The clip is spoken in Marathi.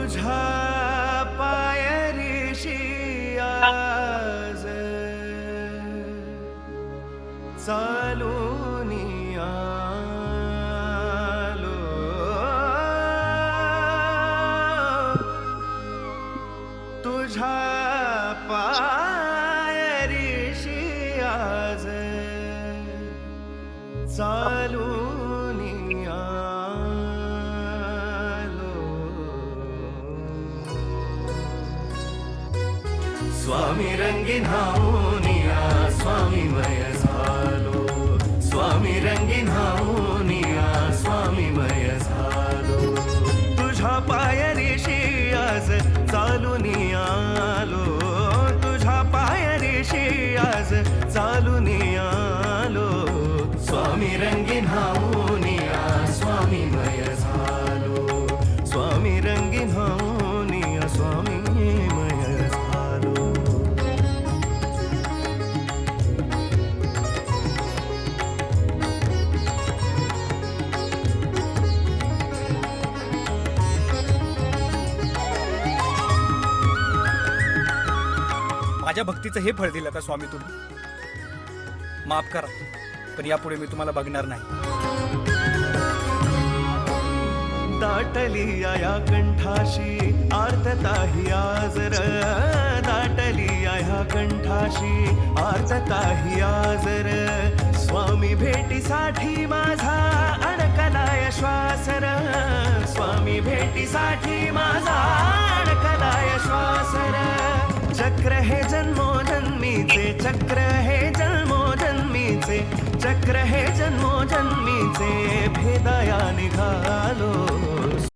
तुझ्या पायरीशी आज चालून आलो, तुझ्या पायरीशी आज चालून आलो. स्वामी रंगीन हाऊनिया स्वामीमय झालो, स्वामी रंगीन हाऊनिया स्वामीमय झालो. तुझ्या पायरीशी आज चालून आलो, तुझ्या पायरीशी आज चालून आलो. स्वामी रंगीन हाऊनिया स्वामीमय झालो, स्वामी रंगीन हाऊनिया स्वामीमय झालो. माझ्या भक्तीचं हे फळ दिलं का स्वामी तुम्ही? माफ करा, पण यापुढे मी तुम्हाला बघणार नाही. दाटली या कंठाशी आर्तताही आज र, दाटली या कंठाशी आर्तताही आज र. स्वामी भेटीसाठी माझा अडकलाय श्वास र, स्वामी भेटीसाठी माझा अडकलाय श्वास र. चक्र हे जन्मोजन्मीचे, चक्र हे जन्मोजन्मीचे, चक्र हे जन्मोजन्मीचे भेदाया निघालो.